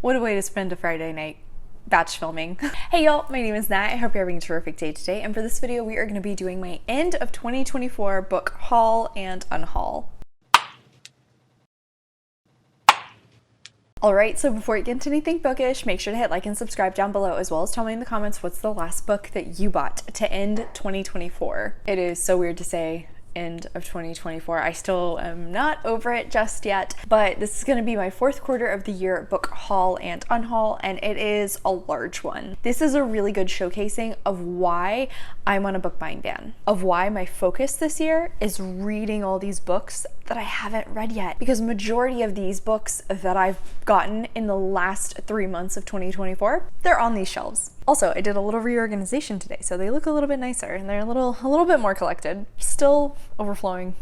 What a way to spend a Friday night. Batch filming. Hey y'all, my name is Nat. I hope you're having a terrific day today. And for this video, we are going to be doing my end of 2024 book haul and unhaul. Alright, so before you get into anything bookish, make sure to hit like and subscribe down below, as well as tell me in the comments what's the last book that you bought to end 2024. It is so weird to say end of 2024. I still am not over it just yet, but this is going to be my fourth quarter of the year book haul and unhaul, and it is a large one. This is a really good showcasing of why I'm on a book buying ban, of why my focus this year is reading all these books that I haven't read yet, because majority of these books that I've gotten in the last 3 months of 2024, they're on these shelves. Also, I did a little reorganization today, so they look a little bit nicer and they're a little bit more collected. Still overflowing.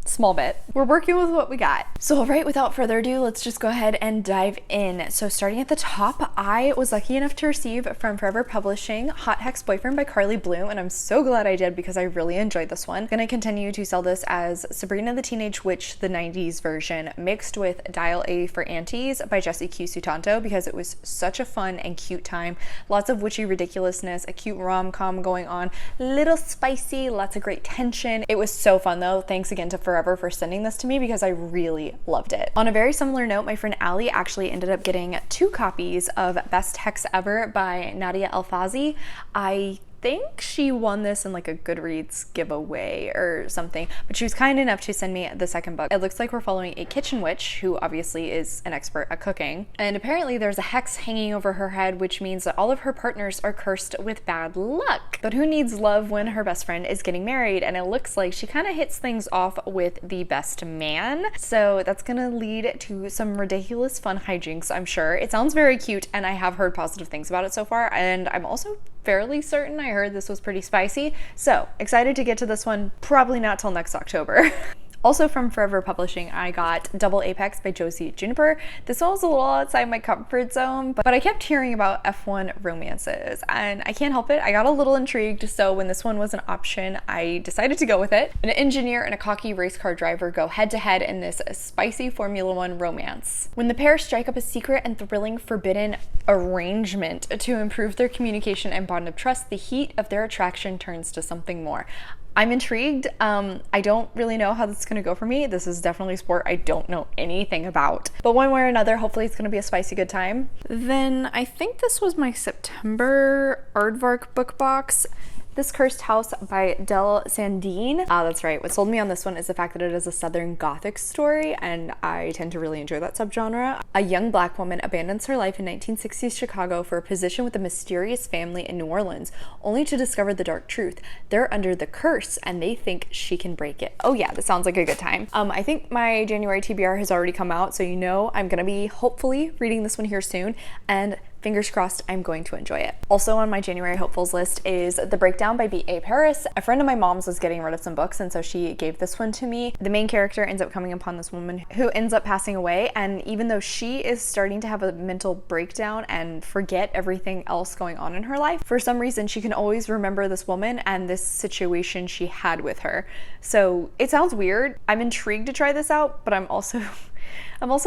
Small bit. We're working with what we got. So alright, without further ado, let's just go ahead and dive in. So starting at the top, I was lucky enough to receive from Forever Publishing Hot Hex Boyfriend by Carly Bloom, and I'm so glad I did because I really enjoyed this one. I'm gonna continue to sell this as Sabrina the Teenage Witch, the 90s version, mixed with Dial A for Aunties by 𝗖cie his𝘁₁ because it was such a fun and cute time. Lots of witchy ridiculousness, a cute rom-com going on, little spicy, lots of great tension. It was so fun though. Thanks again to Forever for sending this to me because I really loved it. On a very similar note, my friend Allie actually ended up getting 2 copies of Best Hex Ever by Nadia Elfazzi. I think she won this in like a Goodreads giveaway or something, but she was kind enough to send me the second book. It looks like we're following a kitchen witch who obviously is an expert at cooking, and apparently there's a hex hanging over her head, which means that all of her partners are cursed with bad luck. But who needs love when her best friend is getting married? And it looks like she kind of hits things off with the best man, so that's gonna lead to some ridiculous fun hijinks, I'm sure. It sounds very cute, and I have heard positive things about it so far, and I'm also fairly certain I heard this was pretty spicy, so excited to get to this one. Probably not till next October. Also from Forever Publishing, I got Double Apex by Josie Juniper. This one was a little outside my comfort zone, but I kept hearing about F1 romances, and I can't help it. I got a little intrigued, so when this one was an option, I decided to go with it. An engineer and a cocky race car driver go head-to-head in this spicy Formula One romance. When the pair strike up a secret and thrilling forbidden arrangement to improve their communication and bond of trust, the heat of their attraction turns to something more. I'm intrigued. I don't really know how this is going to go for me. This is definitely a sport I don't know anything about. But one way or another, hopefully it's going to be a spicy good time. Then I think this was my September Aardvark book box. This Cursed House by Del Sandine. That's right. What sold me on this one is the fact that it is a Southern Gothic story, and I tend to really enjoy that subgenre. A young Black woman abandons her life in 1960s Chicago for a position with a mysterious family in New Orleans, only to discover the dark truth. They're under the curse, and they think she can break it. Oh yeah, this sounds like a good time. I think my January TBR has already come out, so you know I'm gonna be hopefully reading this one here soon, and fingers crossed I'm going to enjoy it. Also on my January hopefuls list is The Breakdown by 𝗖cie 𝗁𝗁. A friend of my mom's was getting rid of some books, and so she gave this one to me. The main character ends up coming upon this woman who ends up passing away, and even though she is starting to have a mental breakdown and forget everything else going on in her life, for some reason she can always remember this woman and this situation she had with her. So it sounds weird. I'm intrigued to try this out, but I'm also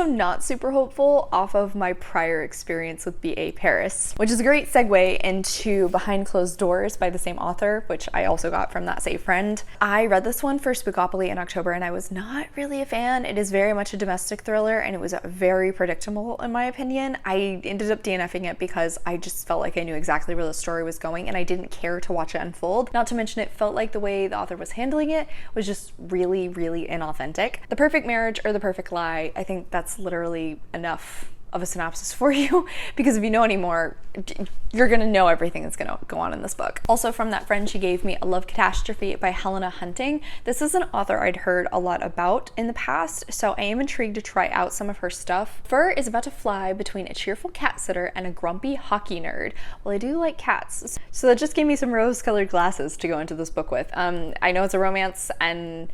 not super hopeful off of my prior experience with 𝗖cie 𝗁𝗁, which is a great segue into Behind Closed Doors by the same author, which I also got from that same friend. I read this one for Spookopoly in October, and I was not really a fan. It is very much a domestic thriller, and it was very predictable in my opinion. I ended up DNFing it because I just felt like I knew exactly where the story was going, and I didn't care to watch it unfold. Not to mention it felt like the way the author was handling it was just really, really inauthentic. The Perfect Marriage or The Perfect Lie, I think that's literally enough of a synopsis for you, because if you know any more, you're gonna know everything that's gonna go on in this book. Also from that friend, she gave me A Love Catastrophe by Helena Hunting. This is an author I'd heard a lot about in the past, so I am intrigued to try out some of her stuff. Fur is about to fly between a cheerful cat sitter and a grumpy hockey nerd. Well, I do like cats, so that just gave me some rose-colored glasses to go into this book with. I know it's a romance, and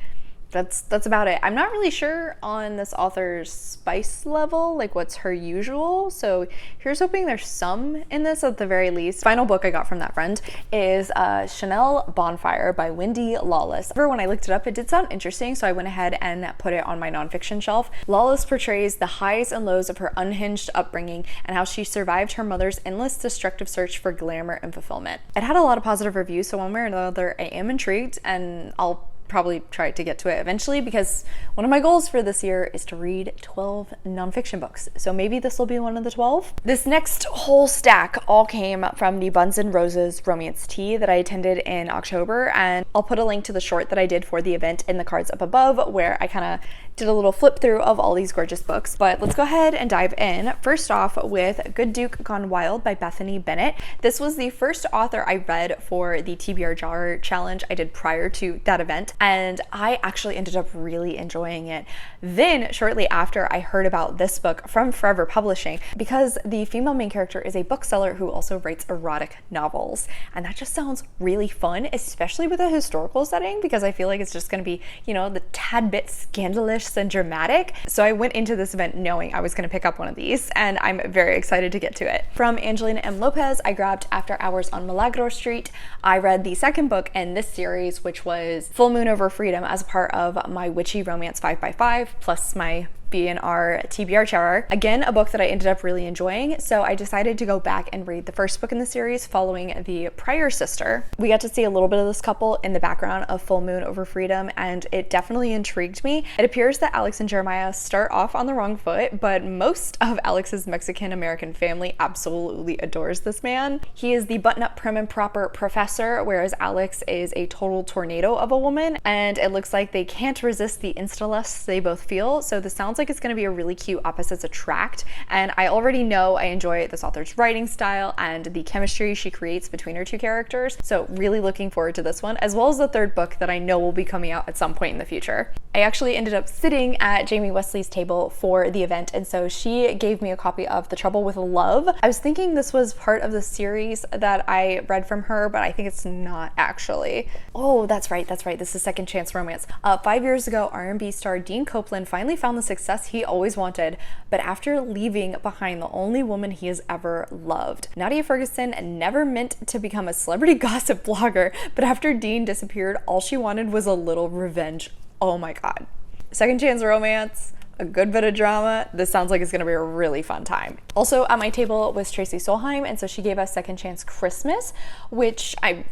that's about it. I'm not really sure on this author's spice level, like what's her usual. So here's hoping there's some in this at the very least. Final book I got from that friend is Chanel Bonfire by Wendy Lawless. When I looked it up, it did sound interesting, so I went ahead and put it on my nonfiction shelf. Lawless portrays the highs and lows of her unhinged upbringing and how she survived her mother's endless destructive search for glamour and fulfillment. It had a lot of positive reviews, so one way or another I am intrigued, and I'll probably try to get to it eventually, because one of my goals for this year is to read 12 nonfiction books. So maybe this will be one of the 12. This next whole stack all came from the Buns and Roses romance tea that I attended in October, and I'll put a link to the short that I did for the event in the cards up above, where I kind of did a little flip through of all these gorgeous books. But let's go ahead and dive in. First off with Good Duke Gone Wild by Bethany Bennett. This was the first author I read for the TBR Jar challenge I did prior to that event, and I actually ended up really enjoying it. Then shortly after, I heard about this book from Forever Publishing, because the female main character is a bookseller who also writes erotic novels, and that just sounds really fun, especially with a historical setting, because I feel like it's just going to be, you know, the tad bit scandalous and dramatic. So I went into this event knowing I was going to pick up one of these, and I'm very excited to get to it. From Angelina M. Lopez, I grabbed After Hours on Milagro Street. I read the second book in this series, which was Full Moon Over Freedom, as a part of my witchy romance 5x5 plus my B&R TBR Char. Again, a book that I ended up really enjoying, so I decided to go back and read the first book in the series following the prior sister. We got to see a little bit of this couple in the background of Full Moon Over Freedom, and it definitely intrigued me. It appears that Alex and Jeremiah start off on the wrong foot, but most of Alex's Mexican-American family absolutely adores this man. He is the button-up prim and proper professor, whereas Alex is a total tornado of a woman, and it looks like they can't resist the insta-lust they both feel, so this sounds like it's going to be a really cute opposites attract, and I already know I enjoy this author's writing style and the chemistry she creates between her two characters, so really looking forward to this one, as well as the third book that I know will be coming out at some point in the future. I actually ended up sitting at Jamie Wesley's table for the event, and so she gave me a copy of The Trouble with Love. I was thinking this was part of the series that I read from her, but I think it's not actually. Oh, that's right, this is Second Chance Romance. 5 years ago, R&B star Dean Copeland finally found the success he always wanted, but after leaving behind the only woman he has ever loved. Nadia Ferguson never meant to become a celebrity gossip blogger, but after Dean disappeared, all she wanted was a little revenge. Oh my god. Second Chance Romance, a good bit of drama. This sounds like it's going to be a really fun time. Also at my table was 𝗖cie his𝘁_𝗰𝘁, and so she gave us Second Chance Christmas, which I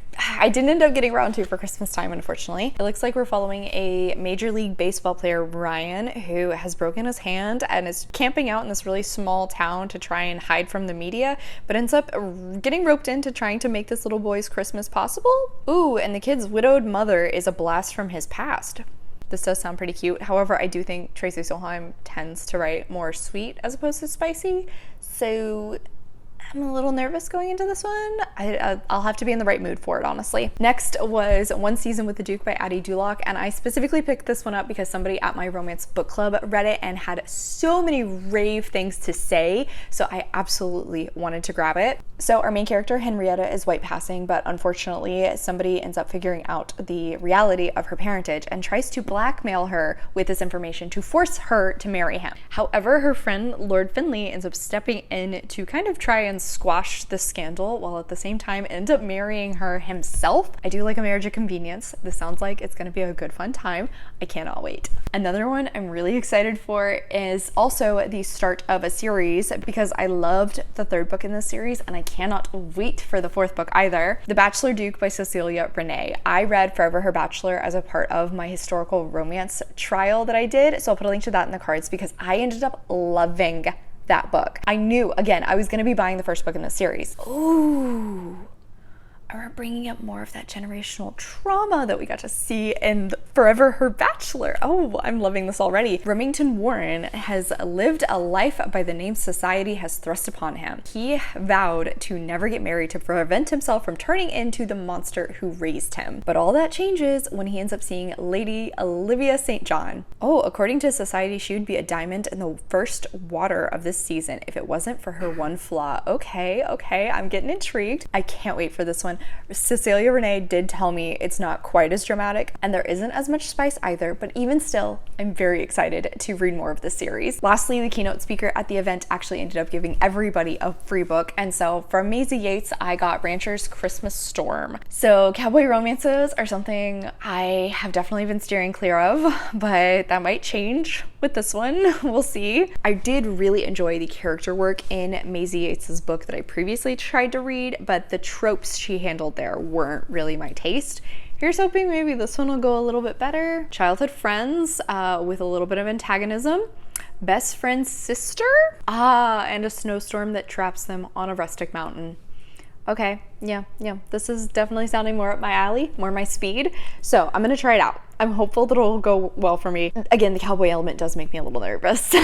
didn't end up getting around to for Christmas time, unfortunately. It looks like we're following a Major League Baseball player, Ryan, who has broken his hand and is camping out in this really small town to try and hide from the media, but ends up getting roped into trying to make this little boy's Christmas possible. Ooh, and the kid's widowed mother is a blast from his past. This does sound pretty cute. However, I do think 𝗖cie his𝘁_𝗰𝘁 tends to write more sweet as opposed to spicy, so I'm a little nervous going into this one. I'll have to be in the right mood for it, honestly. Next was One Season with the Duke by Addie Dulac, and I specifically picked this one up because somebody at my romance book club read it and had so many rave things to say, so I absolutely wanted to grab it. So our main character, Henrietta, is white passing, but unfortunately somebody ends up figuring out the reality of her parentage and tries to blackmail her with this information to force her to marry him. However, her friend Lord Finley ends up stepping in to kind of try and squash the scandal, while at the same time end up marrying her himself. I do like a marriage of convenience. This sounds like it's gonna be a good fun time. I cannot wait. Another one I'm really excited for is also the start of a series, because I loved the third book in this series and I cannot wait for the fourth book either. The Bachelor Duke by Cecilia Renee. I read Forever Her Bachelor as a part of my historical romance trial that I did, so I'll put a link to that in the cards because I ended up loving that book. I knew, again, I was going to be buying the first book in the series. Ooh. Are bringing up more of that generational trauma that we got to see in Forever Her Bachelor. Oh, I'm loving this already. Remington Warren has lived a life by the name society has thrust upon him. He vowed to never get married to prevent himself from turning into the monster who raised him. But all that changes when he ends up seeing Lady Olivia St. John. Oh, according to society, she would be a diamond in the first water of this season if it wasn't for her one flaw. Okay, I'm getting intrigued. I can't wait for this one. Cecilia Renee did tell me it's not quite as dramatic and there isn't as much spice either, but even still, I'm very excited to read more of this series. Lastly, the keynote speaker at the event actually ended up giving everybody a free book, and so from Maisie Yates, I got Rancher's Christmas Storm. So cowboy romances are something I have definitely been steering clear of, but that might change with this one. We'll see. I did really enjoy the character work in Maisie Yates's book that I previously tried to read, but the tropes she handled there weren't really my taste. Here's hoping maybe this one will go a little bit better. Childhood friends with a little bit of antagonism. Best friend's sister? And a snowstorm that traps them on a rustic mountain. Okay, yeah, this is definitely sounding more up my alley, more my speed. So I'm gonna try it out. I'm hopeful that it'll go well for me. Again, the cowboy element does make me a little nervous.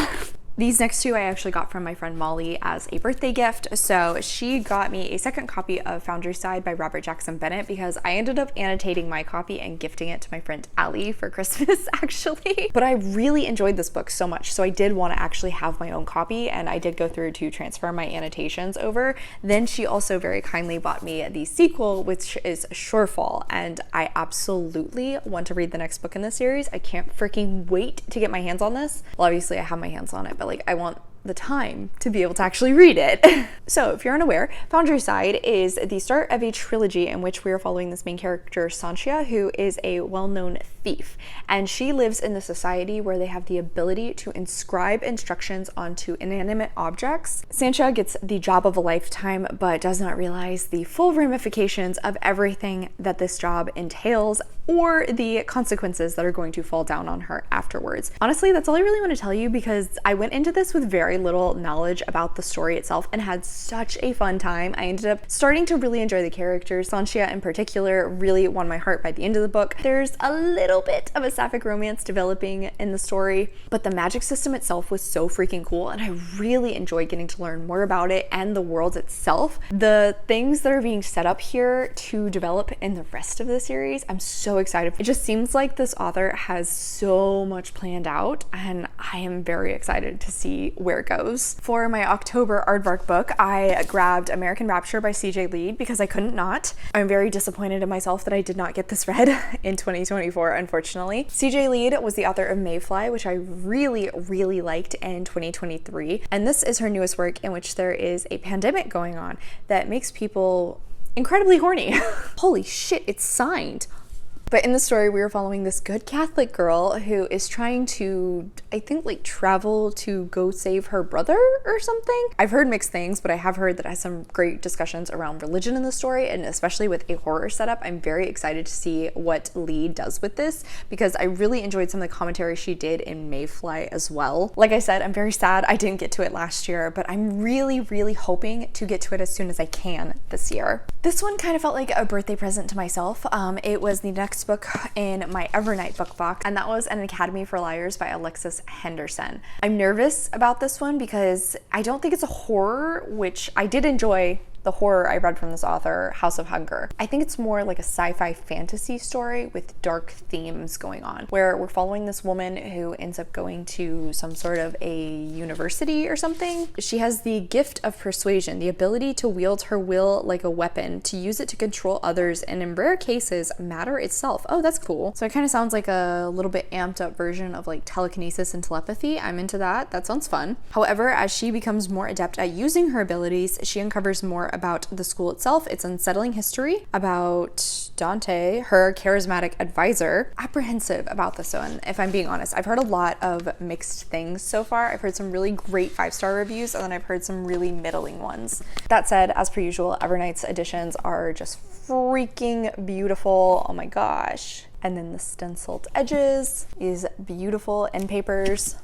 These next two I actually got from my friend Molly as a birthday gift. So she got me a second copy of Foundry Side by Robert Jackson Bennett because I ended up annotating my copy and gifting it to my friend Allie for Christmas actually. But I really enjoyed this book so much, so I did want to actually have my own copy, and I did go through to transfer my annotations over. Then she also very kindly bought me the sequel, which is Shorefall, and I absolutely want to read the next book in this series. I can't freaking wait to get my hands on this. Well, obviously I have my hands on it, but like I want the time to be able to actually read it. So if you're unaware, Foundry Side is the start of a trilogy in which we are following this main character, 𝗖cie, who is a well-known thief, and she lives in the society where they have the ability to inscribe instructions onto inanimate objects. 𝗖cie gets the job of a lifetime, but does not realize the full ramifications of everything that this job entails or the consequences that are going to fall down on her afterwards. Honestly, that's all I really want to tell you because I went into this with very little knowledge about the story itself and had such a fun time. I ended up starting to really enjoy the characters. 𝗖cie in particular really won my heart by the end of the book. There's a little bit of a sapphic romance developing in the story, but the magic system itself was so freaking cool, and I really enjoyed getting to learn more about it and the world itself. The things that are being set up here to develop in the rest of the series, I'm so excited. It just seems like this author has so much planned out, and I am very excited to see where it goes. For my October aardvark book, I grabbed American Rapture by CJ Lead because I couldn't not. I'm very disappointed in myself that I did not get this read in 2024, unfortunately. CJ Lead was the author of Mayfly, which I really liked in 2023, and this is her newest work in which there is a pandemic going on that makes people incredibly horny. Holy shit, it's signed. But in the story, we were following this good Catholic girl who is trying to, I think, like travel to go save her brother or something. I've heard mixed things, but I have heard that it has some great discussions around religion in the story, and especially with a horror setup. I'm very excited to see what Lee does with this because I really enjoyed some of the commentary she did in Mayfly as well. Like I said, I'm very sad I didn't get to it last year, but I'm really hoping to get to it as soon as I can this year. This one kind of felt like a birthday present to myself. It was the next book in my Evernight book box, and that was An Academy for Liars by Alexis Henderson. I'm nervous about this one because I don't think it's a horror, which I did enjoy the horror I read from this author, House of Hunger. I think it's more like a sci-fi fantasy story with dark themes going on, where we're following this woman who ends up going to some sort of a university or something. She has the gift of persuasion, the ability to wield her will like a weapon, to use it to control others, and in rare cases, matter itself. Oh, that's cool. So it kind of sounds like a little bit amped up version of like telekinesis and telepathy. I'm into that. That sounds fun. However, as she becomes more adept at using her abilities, she uncovers more about the school itself, its unsettling history, about Dante, her charismatic advisor. Apprehensive about this one, if I'm being honest. I've heard a lot of mixed things so far. I've heard some really great 5-star reviews, and then I've heard some really middling ones. That said, as per usual, Evernight's editions are just freaking beautiful. Oh my gosh. And then the stenciled edges is beautiful end papers.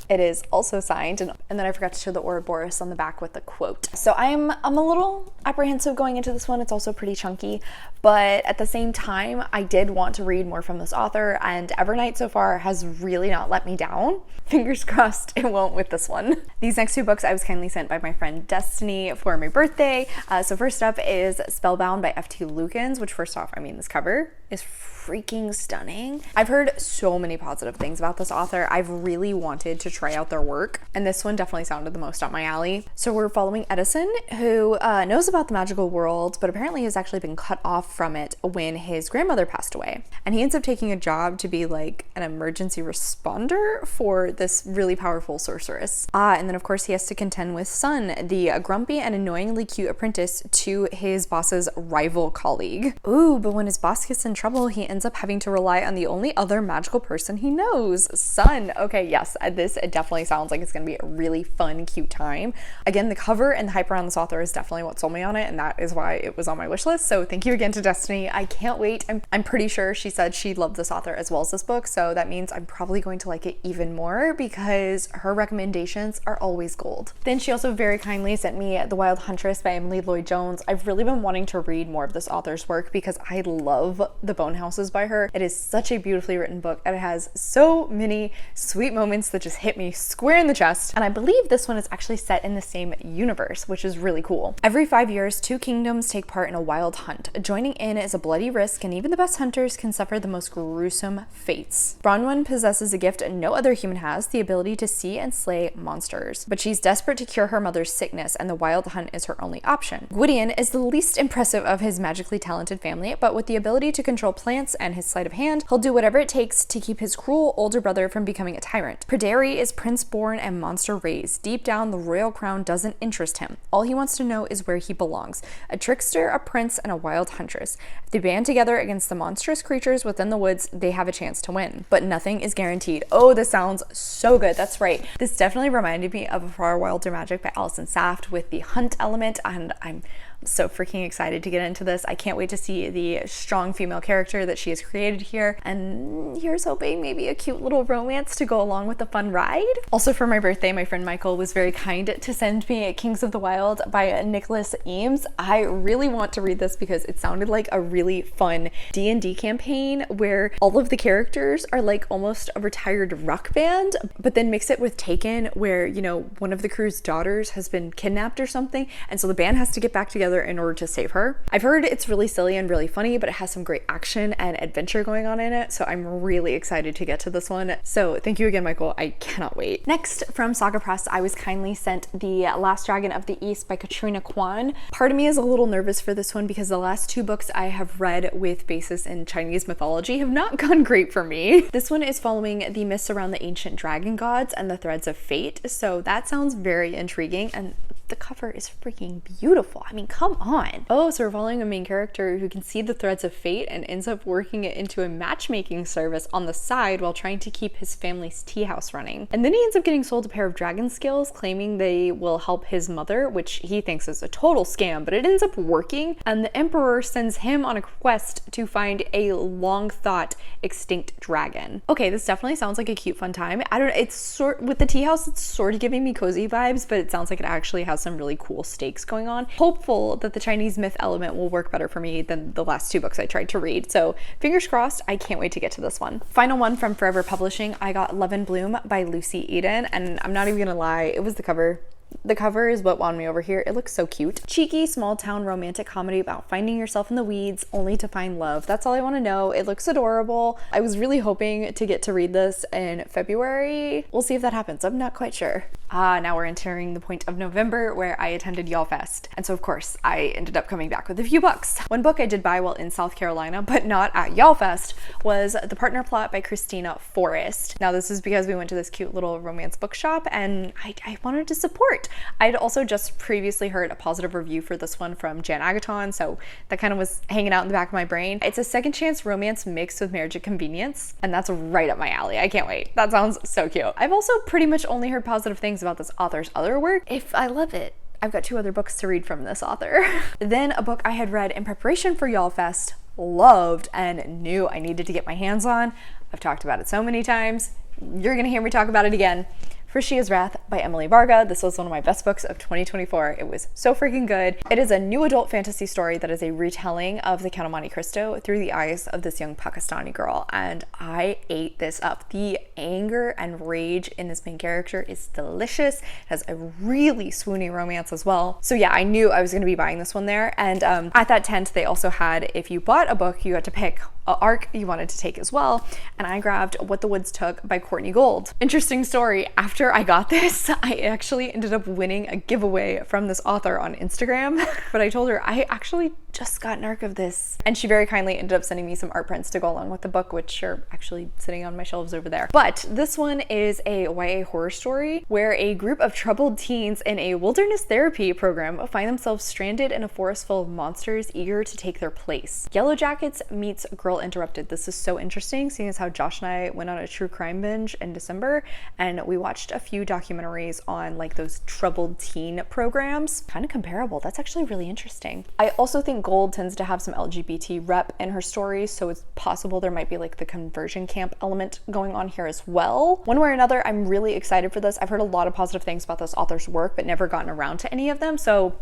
It is also signed, and then I forgot to show the Ouroboros on the back with the quote. So I'm a little apprehensive going into this one. It's also pretty chunky, but at the same time, I did want to read more from this author, and Evernight so far has really not let me down. Fingers crossed it won't with this one. These next two books I was kindly sent by my friend Destiny for my birthday. So first up is Spellbound by F.T. Lukens, which first off, I mean, this cover is freaking stunning. I've heard so many positive things about this author. I've really wanted to try out their work, and this one definitely sounded the most up my alley. So we're following Edison, who knows about the magical world, but apparently has actually been cut off from it when his grandmother passed away. And he ends up taking a job to be like an emergency responder for this really powerful sorceress. And then of course he has to contend with Sun, the grumpy and annoyingly cute apprentice to his boss's rival colleague. Ooh, but when his boss gets in trouble, he ends up having to rely on the only other magical person he knows, Sun. Okay, yes, this definitely sounds like it's gonna be a really fun, cute time. Again, the cover and the hype around this author is definitely what sold me on it, and that is why it was on my wish list. So thank you again to Destiny. I can't wait. I'm pretty sure she said she loved this author as well as this book, so that means I'm probably going to like it even more because her recommendations are always gold. Then she also very kindly sent me The Wild Huntress by Emily Lloyd-Jones. I've really been wanting to read more of this author's work because I love the Bone Houses by her. It is such a beautifully written book, and it has so many sweet moments that just hit me square in the chest. And I believe this one is actually set in the same universe, which is really cool. Every 5 years, 2 kingdoms take part in a wild hunt. Joining in is a bloody risk, and even the best hunters can suffer the most gruesome fates. Bronwyn possesses a gift no other human has, the ability to see and slay monsters. But she's desperate to cure her mother's sickness, and the wild hunt is her only option. Gwydion is the least impressive of his magically talented family, but with the ability to control plants and his sleight of hand, he'll do whatever it takes to keep his cruel older brother from becoming a tyrant. Pryderi is prince-born and monster-raised. Deep down, the royal crown doesn't interest him. All he wants to know is where he belongs. A trickster, a prince, and a wild huntress. If they band together against the monstrous creatures within the woods, they have a chance to win. But nothing is guaranteed. Oh, this sounds so good. That's right. This definitely reminded me of A Far Wilder Magic by Alison Saft with the hunt element, and I'm so freaking excited to get into this. I can't wait to see the strong female character that she has created here, and here's hoping maybe a cute little romance to go along with the fun ride. Also for my birthday, my friend Michael was very kind to send me Kings of the Wild by Nicholas Eames. I really want to read this because it sounded like a really fun D&D campaign where all of the characters are like almost a retired rock band, but then mix it with Taken, where, you know, one of the crew's daughters has been kidnapped or something, and so the band has to get back together in order to save her. I've heard it's really silly and really funny, but it has some great action and adventure going on in it, so I'm really excited to get to this one. So thank you again, Michael. I cannot wait. Next, from Saga Press, I was kindly sent The Last Dragon of the East by Katrina Kwan. Part of me is a little nervous for this one because the last 2 books I have read with basis in Chinese mythology have not gone great for me. This one is following the myths around the ancient dragon gods and the threads of fate, so that sounds very intriguing, and the cover is freaking beautiful. I mean, come on. Oh, so we're following a main character who can see the threads of fate and ends up working it into a matchmaking service on the side while trying to keep his family's tea house running. And then he ends up getting sold a pair of dragon scales, claiming they will help his mother, which he thinks is a total scam, but it ends up working, and the emperor sends him on a quest to find a long thought extinct dragon. Okay, this definitely sounds like a cute fun time. I don't know, it's with the tea house, it's sort of giving me cozy vibes, but it sounds like it actually has some really cool stakes going on. Hopeful that the Chinese myth element will work better for me than the last 2 books I tried to read. So fingers crossed, I can't wait to get to this one. Final one from Forever Publishing, I got Love and Bloom by Lucy Eden, and I'm not even gonna lie, it was the cover. The cover is what won me over here. It looks so cute. Cheeky, small town romantic comedy about finding yourself in the weeds only to find love. That's all I want to know. It looks adorable. I was really hoping to get to read this in February. We'll see if that happens. I'm not quite sure. Now we're entering the point of November where I attended Y'all Fest. And so of course I ended up coming back with a few books. One book I did buy while in South Carolina, but not at Y'all Fest, was The Partner Plot by Christina Forrest. Now this is because we went to this cute little romance bookshop and I wanted to support. I'd also just previously heard a positive review for this one from Jan Agaton, so that kind of was hanging out in the back of my brain. It's a second chance romance mixed with marriage at convenience, and that's right up my alley. I can't wait. That sounds so cute. I've also pretty much only heard positive things about this author's other work. If I love it, I've got 2 other books to read from this author. Then a book I had read in preparation for Y'all Fest, loved, and knew I needed to get my hands on. I've talked about it so many times. You're gonna hear me talk about it again. for She Is Wrath by Emily Varga. This was one of my best books of 2024. It was so freaking good. It is a new adult fantasy story that is a retelling of The Count of Monte Cristo through the eyes of this young Pakistani girl, and I ate this up. The anger and rage in this main character is delicious. It has a really swoony romance as well. So yeah, I knew I was going to be buying this one there. And at that tent, they also had, if you bought a book, you got to pick an arc you wanted to take as well. And I grabbed What the Woods Took by Courtney Gold. Interesting story. After I got this, I actually ended up winning a giveaway from this author on Instagram. But I told her I actually just got an arc of this. And she very kindly ended up sending me some art prints to go along with the book, which are actually sitting on my shelves over there. But this one is a YA horror story where a group of troubled teens in a wilderness therapy program find themselves stranded in a forest full of monsters eager to take their place. Yellow Jackets meets Girl Interrupted. This is so interesting, seeing as how Josh and I went on a true crime binge in December, and we watched a few documentaries on like those troubled teen programs. Kind of comparable. That's actually really interesting. I also think Gold tends to have some LGBT rep in her stories, so it's possible there might be like the conversion camp element going on here as well. One way or another, I'm really excited for this. I've heard a lot of positive things about this author's work, but never gotten around to any of them, so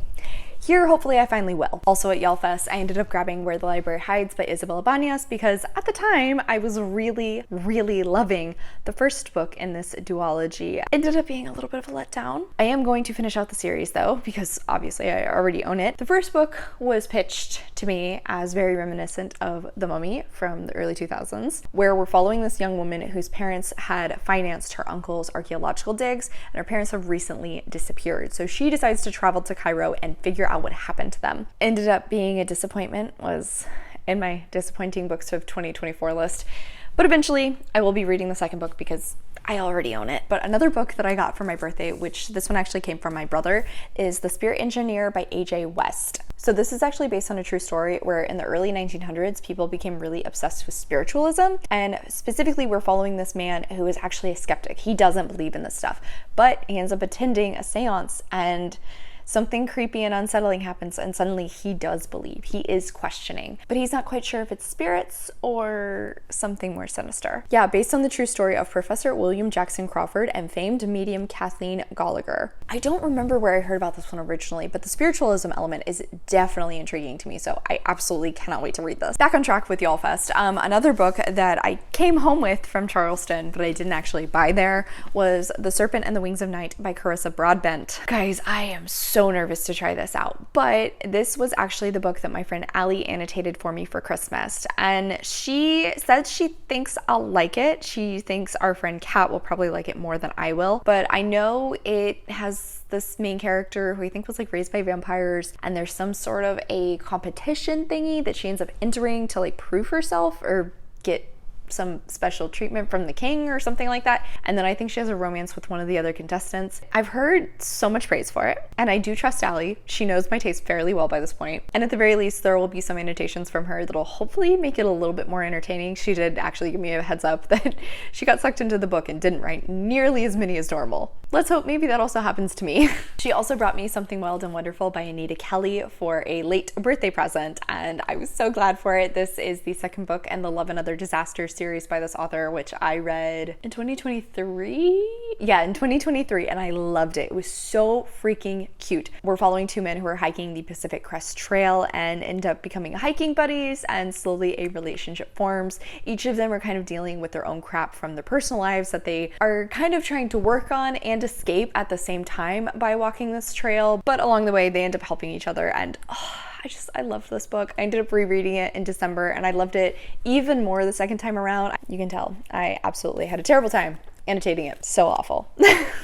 here, hopefully I finally will. Also at YALLFest, I ended up grabbing Where the Library Hides by Isabel Ibanez because at the time I was really loving the first book in this duology. Ended up being a little bit of a letdown. I am going to finish out the series though, because obviously I already own it. The first book was pitched to me as very reminiscent of The Mummy from the early 2000s, where we're following this young woman whose parents had financed her uncle's archaeological digs, and her parents have recently disappeared. So she decides to travel to Cairo and figure out what happened to them. Ended up being a disappointment, was in my disappointing books of 2024 list, but eventually I will be reading the second book because I already own it. But another book that I got for my birthday, which this one actually came from my brother, is The Spirit Engineer by A.J. West. So this is actually based on a true story where in the early 1900s, people became really obsessed with spiritualism. And specifically, we're following this man who is actually a skeptic. He doesn't believe in this stuff, but he ends up attending a seance and something creepy and unsettling happens, and suddenly he does believe. He is questioning, but he's not quite sure if it's spirits or something more sinister. Yeah, based on the true story of Professor William Jackson Crawford and famed medium Kathleen Gallagher. I don't remember where I heard about this one originally, but the spiritualism element is definitely intriguing to me, so I absolutely cannot wait to read this. Back on track with YALLFest. Another book that I came home with from Charleston, but I didn't actually buy there, was The Serpent and the Wings of Night by Carissa Broadbent. Guys, I am so nervous to try this out, but this was actually the book that my friend Allie annotated for me for Christmas, and she said she thinks I'll like it. She thinks our friend Kat will probably like it more than I will, but I know it has this main character who I think was like raised by vampires, and there's some sort of a competition thingy that she ends up entering to like prove herself or get some special treatment from the king or something like that. And then I think she has a romance with one of the other contestants. I've heard so much praise for it, and I do trust Allie. She knows my taste fairly well by this point. And at the very least, there will be some annotations from her that'll hopefully make it a little bit more entertaining. She did actually give me a heads up that she got sucked into the book and didn't write nearly as many as normal. Let's hope maybe that also happens to me. She also brought me Something Wild and Wonderful by Anita Kelly for a late birthday present, and I was so glad for it. This is the second book in the Love and Other Disasters series by this author, which I read in 2023. Yeah, in 2023, and I loved it. It was so freaking cute. We're following two men who are hiking the Pacific Crest Trail and end up becoming hiking buddies, and slowly a relationship forms. Each of them are kind of dealing with their own crap from their personal lives that they are kind of trying to work on and escape at the same time by walking this trail, but along the way they end up helping each other, and I loved this book. I ended up rereading it in December, and I loved it even more the second time around. You can tell I absolutely had a terrible time annotating it. So awful.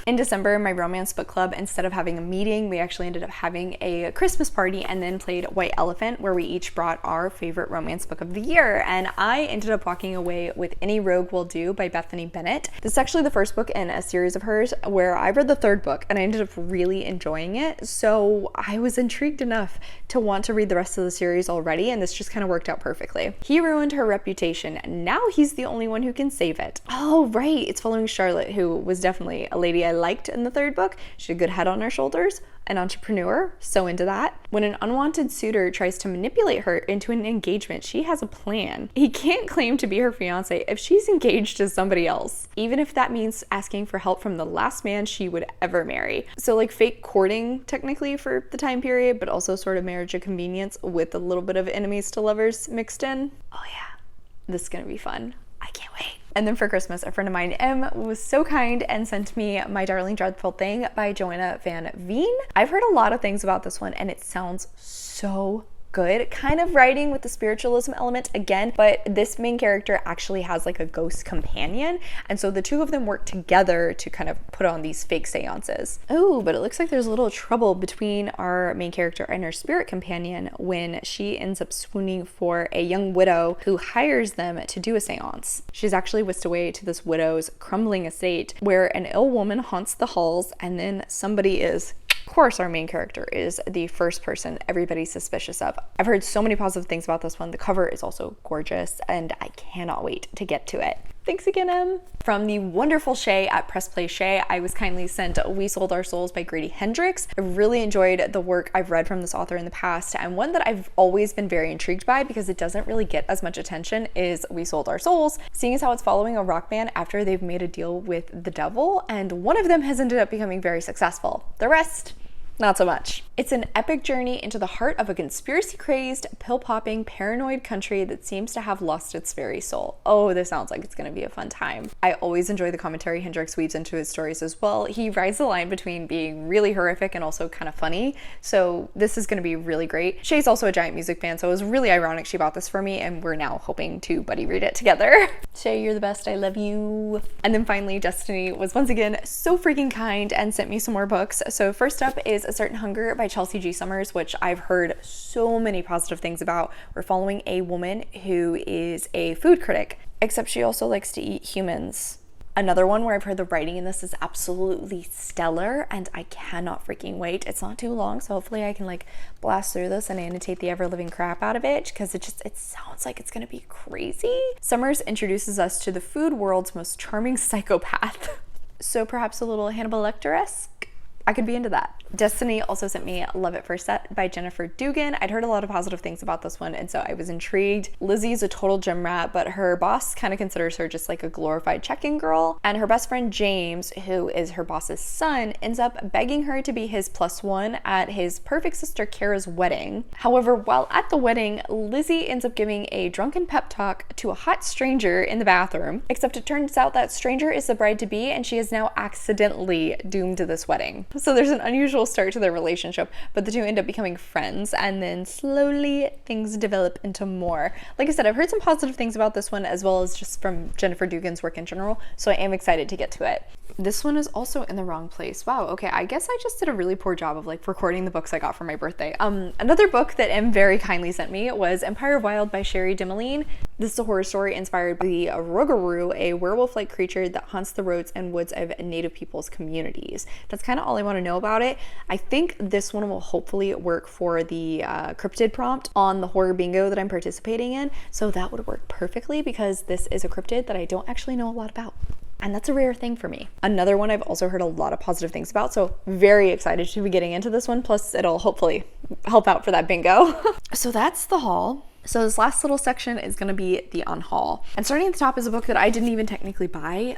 In December, my romance book club, instead of having a meeting, we actually ended up having a Christmas party and then played White Elephant, where we each brought our favorite romance book of the year. And I ended up walking away with Any Rogue Will Do by Bethany Bennett. This is actually the first book in a series of hers where I read the third book and I ended up really enjoying it. So I was intrigued enough to want to read the rest of the series already, and this just kind of worked out perfectly. He ruined her reputation, and now he's the only one who can save it. Oh, right. It's following Charlotte, who was definitely a lady I liked in the third book. She had a good head on her shoulders. an entrepreneur, so into that. When an unwanted suitor tries to manipulate her into an engagement, she has a plan. He can't claim to be her fiance if she's engaged to somebody else, even if that means asking for help from the last man she would ever marry. So like fake courting technically for the time period, but also sort of marriage of convenience with a little bit of enemies to lovers mixed in. Oh yeah, this is gonna be fun. I can't wait. And then for Christmas, a friend of mine, Em, was so kind and sent me My Darling Dreadful Thing by Joanna Van Veen. I've heard a lot of things about this one and it sounds so good, kind of writing with the spiritualism element again, but this main character actually has like a ghost companion, and so the two of them work together to kind of put on these fake seances. Oh, but it looks like there's a little trouble between our main character and her spirit companion when she ends up swooning for a young widow who hires them to do a seance. She's actually whisked away to this widow's crumbling estate where an ill woman haunts the halls, and then somebody is, of course, our main character is the first person everybody's suspicious of. I've heard so many positive things about this one. The cover is also gorgeous and I cannot wait to get to it. Thanks again, Em. From the wonderful Shay at Press Play Shay, I was kindly sent We Sold Our Souls by Grady Hendrix. I really enjoyed the work I've read from this author in the past, and one that I've always been very intrigued by because it doesn't really get as much attention is We Sold Our Souls, seeing as how it's following a rock band after they've made a deal with the devil, and one of them has ended up becoming very successful. The rest, not so much. It's an epic journey into the heart of a conspiracy-crazed, pill-popping, paranoid country that seems to have lost its very soul. Oh, this sounds like it's gonna be a fun time. I always enjoy the commentary Hendrix weaves into his stories as well. He rides the line between being really horrific and also kind of funny, so this is gonna be really great. Shay's also a giant music fan, so it was really ironic she bought this for me, and we're now hoping to buddy read it together. Shay, you're the best, I love you. And then finally, Destiny was once again so freaking kind and sent me some more books. So first up is A Certain Hunger by Chelsea G. Summers, which I've heard so many positive things about. We're following a woman who is a food critic, except she also likes to eat humans. Another one where I've heard the writing in this is absolutely stellar and I cannot freaking wait. It's not too long, so hopefully I can like blast through this and annotate the ever-living crap out of it because it sounds like it's gonna be crazy. Summers introduces us to the food world's most charming psychopath. So perhaps a little Hannibal Lecter-esque? I could be into that. Destiny also sent me Love at First Set by Jennifer Dugan. I'd heard a lot of positive things about this one, and so I was intrigued. Lizzie's a total gym rat, but her boss kind of considers her just like a glorified check-in girl. And her best friend James, who is her boss's son, ends up begging her to be his +1 at his perfect sister Kara's wedding. However, while at the wedding, Lizzie ends up giving a drunken pep talk to a hot stranger in the bathroom, except it turns out that stranger is the bride-to-be and she is now accidentally doomed to this wedding. So there's an unusual start to their relationship, but the two end up becoming friends, and then slowly things develop into more. Like I said, I've heard some positive things about this one as well as just from Jennifer Dugan's work in general, so I am excited to get to it. This one is also in the wrong place. Wow, okay, I guess I just did a really poor job of like recording the books I got for my birthday. Another book that Em very kindly sent me was Empire of Wild by Sherry Demeline. This is a horror story inspired by the Rougarou, a werewolf-like creature that haunts the roads and woods of Native people's communities. That's kind of all I want to know about it. I think this one will hopefully work for the cryptid prompt on the horror bingo that I'm participating in, so that would work perfectly because this is a cryptid that I don't actually know a lot about. And that's a rare thing for me. Another one I've also heard a lot of positive things about, so very excited to be getting into this one, plus it'll hopefully help out for that bingo. So that's the haul. So this last little section is going to be the unhaul. And starting at the top is a book that I didn't even technically buy.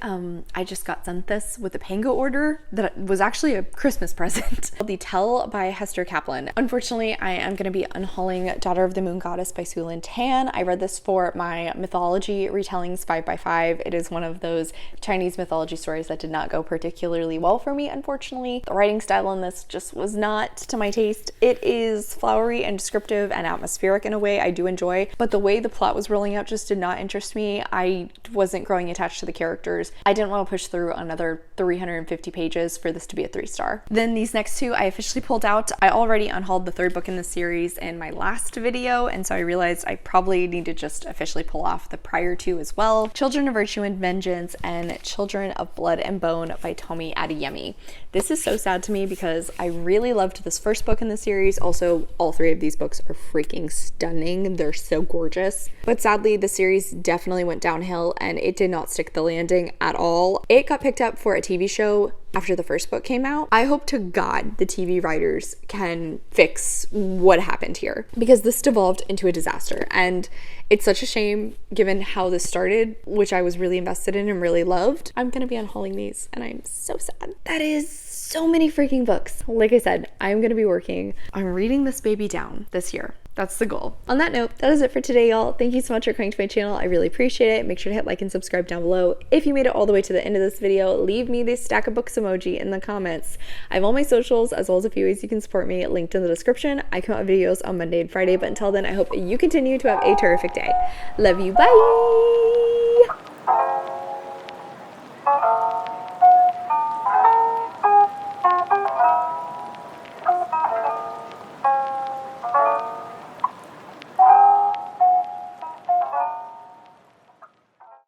I just got sent this with a Pango order that was actually a Christmas present. The Tell by Hester Kaplan. Unfortunately, I am going to be unhauling Daughter of the Moon Goddess by Su Lin Tan. I read this for my mythology retellings 5x5. It is one of those Chinese mythology stories that did not go particularly well for me, unfortunately. The writing style in this just was not to my taste. It is flowery and descriptive and atmospheric in a way I do enjoy, but the way the plot was rolling out just did not interest me. I wasn't growing attached to the characters. I didn't want to push through another 350 pages for this to be a 3-star. Then these next two I officially pulled out. I already unhauled the third book in the series in my last video, and so I realized I probably need to just officially pull off the prior two as well. Children of Virtue and Vengeance and Children of Blood and Bone by Tomi Adeyemi. This is so sad to me because I really loved this first book in the series. Also, all three of these books are freaking stunning. They're they're so gorgeous. But sadly, the series definitely went downhill and it did not stick the landing at all. It got picked up for a TV show after the first book came out. I hope to God the TV writers can fix what happened here, because this devolved into a disaster, and it's such a shame given how this started, which I was really invested in and really loved. I'm gonna be unhauling these and I'm so sad. That is so many freaking books. Like I said, I'm gonna be working on reading this baby down this year. That's the goal. On that note, that is it for today, y'all. Thank you so much for coming to my channel. I really appreciate it. Make sure to hit like and subscribe down below. If you made it all the way to the end of this video, leave me this stack of books emoji in the comments. I have all my socials as well as a few ways you can support me linked in the description. I come out with videos on Monday and Friday, but until then, I hope you continue to have a terrific day. Love you, bye!